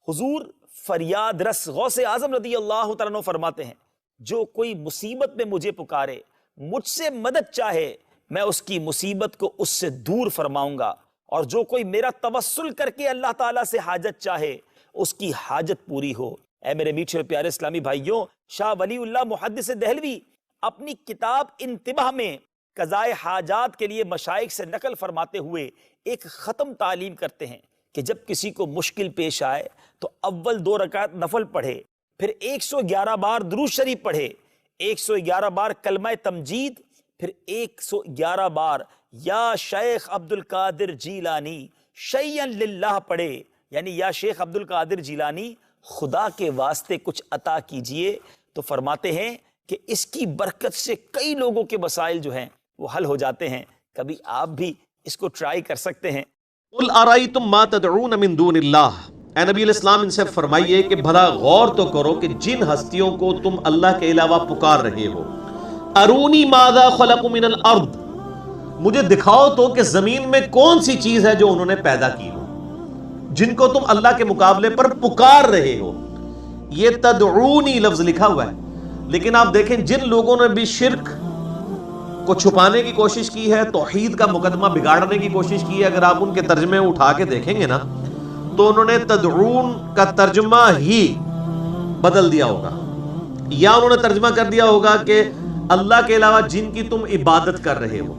حضور فریاد رس غوث اعظم رضی اللہ تعالیٰ عنہ فرماتے ہیں جو کوئی مصیبت میں مجھے پکارے، مجھ سے مدد چاہے، میں اس کی مصیبت کو اس سے دور فرماؤں گا، اور جو کوئی میرا توسل کر کے اللہ تعالیٰ سے حاجت چاہے اس کی حاجت پوری ہو۔ اے میرے میٹھے اور پیارے اسلامی بھائیوں، شاہ ولی اللہ محدث دہلوی اپنی کتاب انتباہ میں قضاء حاجات کے لیے مشائخ سے نقل فرماتے ہوئے ایک ختم تعلیم کرتے ہیں کہ جب کسی کو مشکل پیش آئے تو اول 2 رکعت نفل پڑھے، پھر 111 بار درود شریف پڑھے، 111 بار کلمہ تمجید، پھر 111 بار یا شیخ عبد القادر جیلانی شیئا للہ پڑھے، یعنی یا شیخ عبد القادر جیلانی خدا کے واسطے کچھ عطا کیجئے۔ تو فرماتے ہیں کہ اس کی برکت سے کئی لوگوں کے مسائل جو ہیں وہ حل ہو جاتے ہیں۔ کبھی آپ بھی اس کو ٹرائی کر سکتے ہیں۔ قل ارائیتم ما تدعون من دون اللہ، اے نبی علیہ السلام ان سے فرمائیے کہ بھلا غور تو کرو کہ جن ہستیوں کو تم اللہ کے علاوہ پکار رہے ہو، ارونی ماذا خلقوا من الارض، مجھے دکھاؤ تو کہ زمین میں کون سی چیز ہے جو انہوں نے پیدا کی ہو، جن کو تم اللہ کے مقابلے پر پکار رہے ہو۔ یہ تدعونی لفظ لکھا ہوا ہے، لیکن آپ دیکھیں جن لوگوں نے بھی شرک کو چھپانے کی کوشش کی ہے، توحید کا مقدمہ بگاڑنے کی کوشش کی ہے، اگر آپ ان کے ترجمے اٹھا کے دیکھیں گے نا تو انہوں نے تدعون کا ترجمہ ہی بدل دیا ہوگا، یا انہوں نے ترجمہ کر دیا ہوگا کہ اللہ کے علاوہ جن کی تم عبادت کر رہے ہو،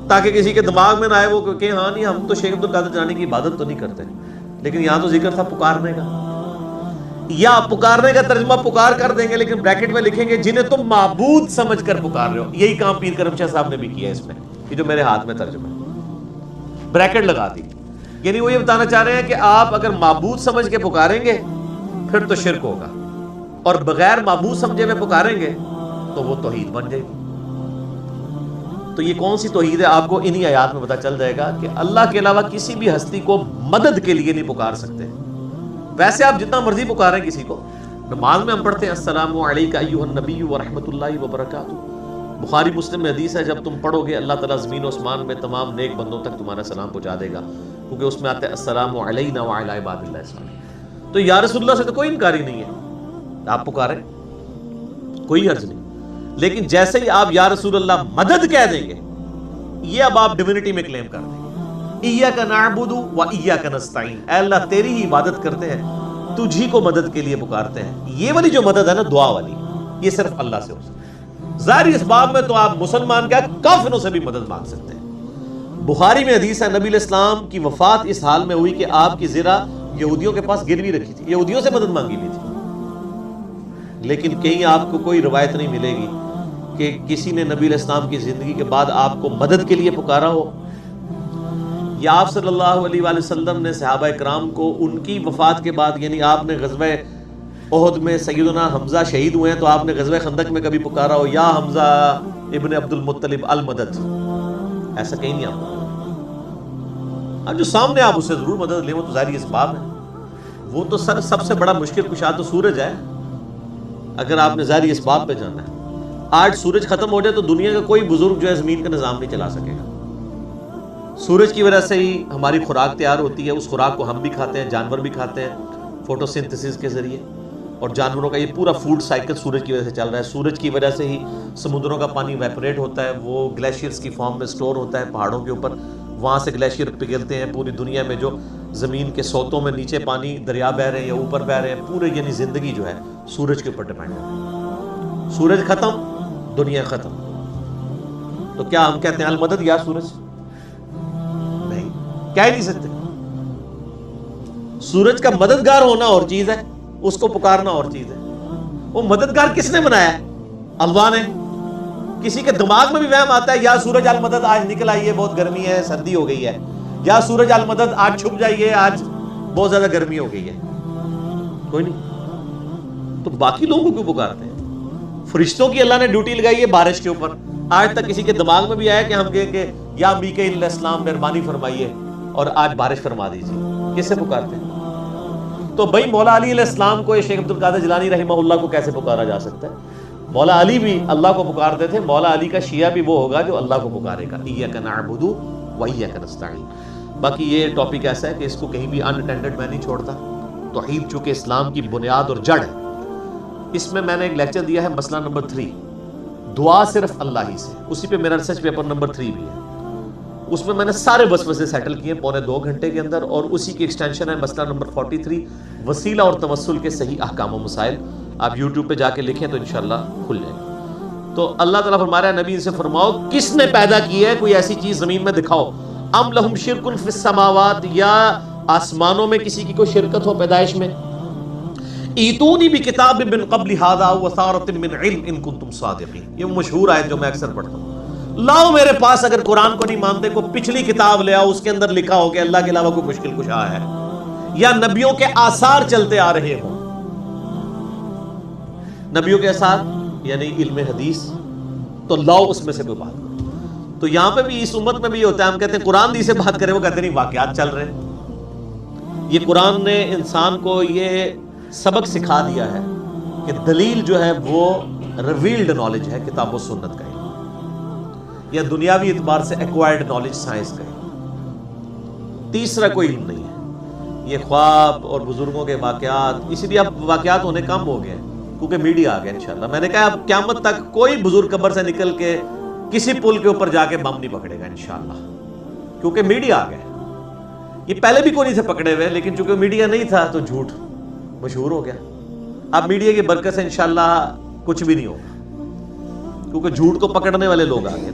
تاکہ کسی کے دماغ میں نہ آئے وہ کہ ہاں نہیں ہم تو شیخ عبد القادر جیلانی کی عبادت تو نہیں کرتے، لیکن یہاں تو ذکر تھا پکارنے کا، یا پکارنے کا ترجمہ پکار کر دیں گے لیکن بریکٹ میں لکھیں گے جنہیں تم معبود سمجھ کر پکار رہے ہو۔ یہی کام پیر کرم شاہ صاحب نے بھی کیا اس میں، یہ جو میرے ہاتھ میں ترجمہ ہے، بریکٹ لگا دی، یعنی وہ یہ بتانا چاہ رہے ہیں کہ آپ اگر معبود سمجھ کے پکاریں گے پھر تو شرک ہوگا، اور بغیر معبود سمجھے میں پکاریں گے تو وہ توحید بن جائے گی۔ تو یہ کون سی توحید ہے آپ کو انہی آیات میں پتہ چل جائے گا کہ اللہ کے علاوہ کسی بھی ہستی کو مدد کے لیے نہیں پکار سکتے۔ ویسے آپ جتنا مرضی پکاریں کسی کو، نماز میں ہم پڑھتے ہیں السلام علیک ایھا النبی ورحمۃ اللہ وبرکاتہ، بخاری مسلم میں حدیث ہے جب تم پڑھو گے اللہ تعالیٰ زمین و آسمان میں تمام نیک بندوں تک تمہارا سلام پہنچا دے گا، کیونکہ اس میں آتا ہے السلام علینا وعلی عباد اللہ الصالحین۔ تو یا رسول اللہ سے تو کوئی انکاری نہیں ہے، آپ پکاریں کوئی حرج نہیں، لیکن جیسے ہی آپ یا رسول اللہ مدد کہہ دیں گے یہ اب آپ ڈیوینٹی میں کلیم کر دیں گے۔ ایاک نعبد و ایاک نستعین، اے اللہ تیری ہی عبادت کرتے ہیں، تجھی کو مدد کے لیے پکارتے ہیں۔ یہ والی جو مدد ہے نا دعا والی، یہ صرف اللہ سے ہو سکتی ہے۔ ظاہری اسباب میں تو آپ مسلمان کیا کافروں سے بھی مدد مانگ سکتے ہیں۔ بخاری میں حدیث ہے نبی علیہ السلام کی وفات اس حال میں ہوئی کہ آپ کی زرہ یہودیوں کے پاس گروی رکھی تھی، یہودیوں سے مدد مانگی بھی تھی، لیکن کہیں آپ کو کوئی روایت نہیں ملے گی کہ کسی نے نبی علیہ السلام کی زندگی کے بعد آپ کو مدد کے لیے پکارا ہو، یا آپ صلی اللہ علیہ وآلہ وسلم نے صحابہ کرام کو ان کی وفات کے بعد، یعنی آپ نے غزوہ احد میں سیدنا حمزہ شہید ہوئے ہیں تو آپ نے غزوہ خندق میں کبھی پکارا ہو یا حمزہ ابن عبد المطلب المدد، ایسا کہیں نہیں آپ کو۔ اب جو سامنے آپ اسے ضرور مدد لیں وہ تو ظاہری اسباب ہے، وہ تو سب سے بڑا مشکل کشا تو سورج ہے، اگر آپ نے ظاہری اسباب پہ جانا ہے۔ آج سورج ختم ہو جائے تو دنیا کا کوئی بزرگ جو ہے زمین کا نظام نہیں چلا سکے گا۔ سورج کی وجہ سے ہی ہماری خوراک تیار ہوتی ہے، اس خوراک کو ہم بھی کھاتے ہیں، جانور بھی کھاتے ہیں فوٹو سنتھسس کے ذریعے، اور جانوروں کا یہ پورا فوڈ سائیکل سورج کی وجہ سے چل رہا ہے۔ سورج کی وجہ سے ہی سمندروں کا پانی ویپوریٹ ہوتا ہے، وہ گلیشیئرز کی فارم میں سٹور ہوتا ہے پہاڑوں کے اوپر، وہاں سے گلیشیئر پگھلتے ہیں۔ پوری دنیا میں جو زمین کے سوتوں میں نیچے پانی دریا بہہ رہے ہیں یا اوپر بہہ رہے ہیں، پورے یعنی زندگی جو ہے سورج کے اوپر ڈیپینڈ ہے۔ سورج ختم دنیا ختم، تو کیا ہم کہتے ہیں المدد یا سورج؟ نہیں، کہہ نہیں سکتے۔ سورج کا مددگار ہونا اور چیز ہے، اس کو پکارنا اور چیز ہے۔ وہ مددگار کس نے بنایا ہے؟ اللہ نے۔ کسی کے دماغ میں بھی وہم آتا ہے یا سورج المدد آج نکل آئیے بہت گرمی ہے سردی ہو گئی ہے، یا سورج المدد آج چھپ جائیے آج بہت زیادہ گرمی ہو گئی ہے، کوئی نہیں۔ تو باقی لوگوں کو کیوں پکارتے ہیں؟ فرشتوں کی اللہ نے ڈیوٹی لگائی ہے بارش کے اوپر، آج تک کسی کے دماغ میں بھی آیا کہ ہم کہیں کہ یا میکائیل علیہ السلام مہربانی فرمائیے اور آج بارش فرما دیجیے؟ کس سے پکارتے ہیں؟ تو بھائی مولا علی علیہ السلام کو شیخ عبد القادر جیلانی رحمہ اللہ کو کیسے پکارا جا سکتا ہے؟ مولا علی بھی اللہ کو پکارتے تھے، مولا علی کا شیعہ بھی وہ ہوگا جو اللہ کو پکارے گا، ایاک نعبد و ایاک نستعین۔ باقی یہ ٹاپک ایسا ہے کہ اس کو کہیں بھی ان اٹینڈڈ میں نہیں چھوڑتا، توحید چونکہ اسلام کی بنیاد اور جڑ ہے، اس میں میں نے ایک لیکچر دیا ہے مسئلہ نمبر 3، دعا صرف اللہ ہی سے، اسی پہ میرا ریسرچ پیپر نمبر 3 بھی ہے، اس میں نے سارے وسوسے سیٹل کیے پونے 2 گھنٹے کے اندر، اور اسی کی ایکسٹینشن ہے مسئلہ نمبر 43، وسیلہ اور توسل کے صحیح احکام و مسائل۔ آپ یوٹیوب پہ جا کے لکھیں تو انشاءاللہ کھل جائے گا۔ تو اللہ تعالیٰ فرما رہا ہے نبی ان سے فرماؤ کس نے پیدا کی ہے، کوئی ایسی چیز زمین میں دکھاؤ، ام لہم شرک فی السماوات، یا آسمانوں میں کسی کی کوئی شرکت ہو پیدائش میں، ایتونی بکتاب من قبل ھذا وثارۃ من علم ان کنتم صادقین، یہ مشہور آیت جو میں اکثر پڑھتا ہوں، لاؤ میرے پاس، اگر قرآن کو نہیں مانتے کو پچھلی کتاب لے آؤ، اس کے اندر لکھا ہو کہ اللہ کے علاوہ کوئی مشکل کشا ہے، یا نبیوں کے آثار چلتے آ رہے ہوں۔ نبیوں کے آثار یعنی علم حدیث، تو لاؤ اس میں سے کوئی بات کرو۔ تو یہاں پہ بھی اس امت میں بھی ہوتا ہے، ہم کہتے ہیں قرآن دی سے بات کریں، وہ کہتے ہیں نہیں واقعات چل رہے ہیں۔ یہ قرآن نے انسان کو یہ سبق سکھا دیا ہے کہ دلیل جو ہے وہ ریویلڈ نالج ہے، کتاب و سنت کا علم، یا دنیاوی اعتبار سے ایکوائرڈ نالج سائنس کا علم، تیسرا کوئی علم نہیں ہے۔ یہ خواب اور بزرگوں کے واقعات، اسی لیے اب واقعات ہونے کم ہو گئے ہیں کیونکہ میڈیا آ گیا انشاءاللہ۔ میں نے کہا اب قیامت تک کوئی بزرگ قبر سے نکل کے کسی پل کے اوپر جا کے بم نہیں پکڑے گا انشاءاللہ، کیونکہ میڈیا آ گیا۔ یہ پہلے بھی کوئی نہیں تھے پکڑے ہوئے، لیکن چونکہ میڈیا نہیں تھا تو جھوٹ مشہور ہو گیا۔ اب میڈیا کی برکت سے انشاءاللہ کچھ بھی نہیں ہوگا، کیونکہ جھوٹ کو پکڑنے والے لوگ آ گئے۔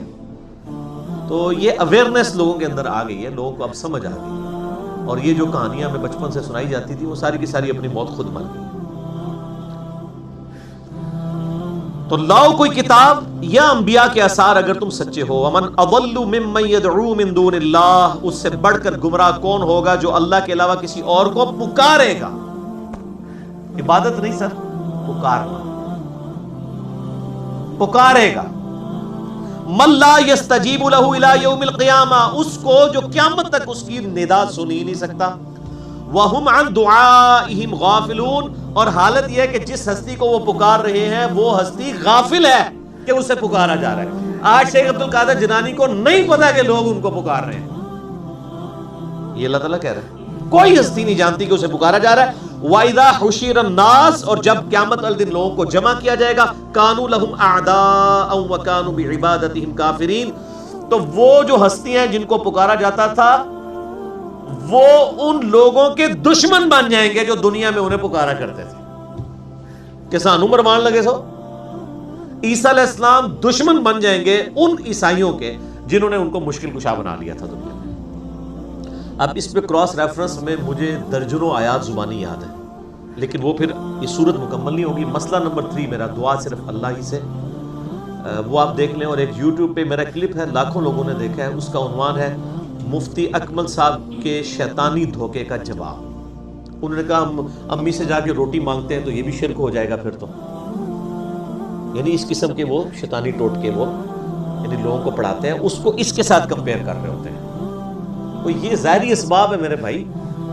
تو یہ اویئرنیس لوگوں کے اندر آ گئی ہے، لوگوں کو اب سمجھ آ گئی ہے، اور یہ جو کہانیاں ہمیں بچپن سے سنائی جاتی تھی وہ ساری کی ساری اپنی موت خود مر گئی۔ تو لاؤ کوئی کتاب یا انبیاء کے آثار اگر تم سچے ہو۔ ومن اضل ممن يدعو من دون اللہ، اس سے بڑھ کر گمراہ کون ہوگا جو اللہ کے علاوہ کسی اور کو پکارے گا۔ عبادت نہیں سر، پکارنا، پکارے گا۔ من لا يستجیب له الى یوم القیامہ، اس کو جو قیامت تک اس کی ندا سن ہی نہیں سکتا۔ وَهُمْ عَنْ دُعَائِهِمْ غَافِلُونَ، اور حالت یہ ہے کہ جس ہستی کو وہ پکار رہے ہیں وہ ہستی غافل ہے کہ اسے پکارا جا رہا ہے۔ آج شیخ عبد القادر جنانی کو نہیں پتا کہ لوگ ان کو پکار رہے ہیں، یہ اللہ تعالیٰ کہہ رہا ہے، کوئی ہستی نہیں جانتی کہ اسے پکارا جا رہا ہے۔ وَإِذَا حُشِرَ النَّاسُ، اور جب قیامت والے دن لوگوں کو جمع کیا جائے گا، كَانُوا لَهُمْ أَعْدَاءً وَكَانُوا بِعِبَادَتِهِمْ كَافِرِينَ، تو وہ جو ہستیاں جن کو پکارا جاتا تھا وہ ان لوگوں کے دشمن بن جائیں گے جو دنیا میں انہیں پکارا کرتے تھے کہ سانو مرمان لگے سو۔ عیسیٰ علیہ السلام دشمن بن جائیں گے ان عیسائیوں کے جنہوں نے ان کو مشکل کشا بنا لیا تھا دنیا میں۔ اب اس پہ کراس ریفرنس میں مجھے درجنوں آیات زبانی یاد ہیں، لیکن وہ پھر یہ صورت مکمل نہیں ہوگی۔ مسئلہ نمبر 3 میرا، دعا صرف اللہ ہی سے، وہ آپ دیکھ لیں، اور ایک یوٹیوب پہ میرا کلپ ہے، لاکھوں لوگوں نے دیکھا ہے، اس کا عنوان ہے مفتی اکمل صاحب کے شیطانی دھوکے کا جواب۔ انہوں نے کہا ہم امی سے جا کے روٹی مانگتے ہیں تو یہ بھی شرک ہو جائے گا پھر تو، یعنی اس قسم کے وہ شیطانی ٹوٹکے وہ یعنی لوگوں کو پڑھاتے ہیں، اس کو اس کے ساتھ کمپیئر کر رہے ہوتے ہیں۔ تو یہ ظاہری اسباب ہے میرے بھائی،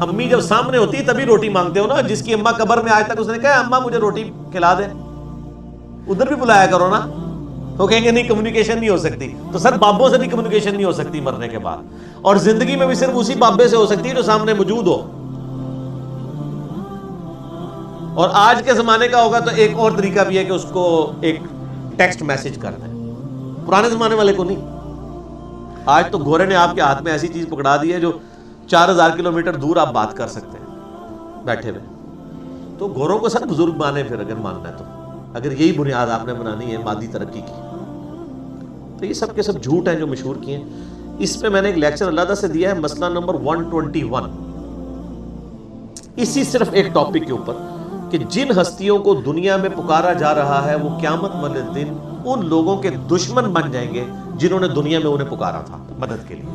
امی جب سامنے ہوتی ہے تبھی روٹی مانگتے ہو نا۔ جس کی اماں قبر میں آج تک اس نے کہا اماں مجھے روٹی کھلا دے، ادھر بھی بلایا کرو نا۔ وہ کہیں گے نہیں کمیونیکیشن نہیں ہو سکتی، تو سر بابوں سے بھی کمیونیکیشن نہیں ہو سکتی مرنے کے بعد، اور زندگی میں بھی صرف اسی بابے سے ہو سکتی ہے جو سامنے موجود ہو۔ اور آج کے زمانے کا ہوگا تو ایک اور طریقہ بھی ہے کہ اس کو ایک ٹیکسٹ میسج کر دیں، پرانے زمانے والے کو نہیں۔ آج تو گھوڑے نے آپ کے ہاتھ میں ایسی چیز پکڑا دی ہے جو 4000 کلومیٹر دور آپ بات کر سکتے ہیں بیٹھے ہوئے۔ تو گھوڑوں کو سر بزرگ مانے پھر اگر ماننا ہے تو، اگر یہی بنیاد آپ نے بنانی ہے مادی ترقی کی، تو یہ سب کے سب جھوٹ ہیں جو مشہور کیے ہیں۔ اس پہ میں نے ایک لیکچر علیحدہ سے دیا ہے، مسئلہ نمبر 121، اسی صرف ایک ٹاپک کے اوپر کہ جن ہستیوں کو دنیا میں پکارا جا رہا ہے وہ قیامت والے دن ان لوگوں کے دشمن بن جائیں گے جنہوں نے دنیا میں انہیں پکارا تھا مدد کے لیے۔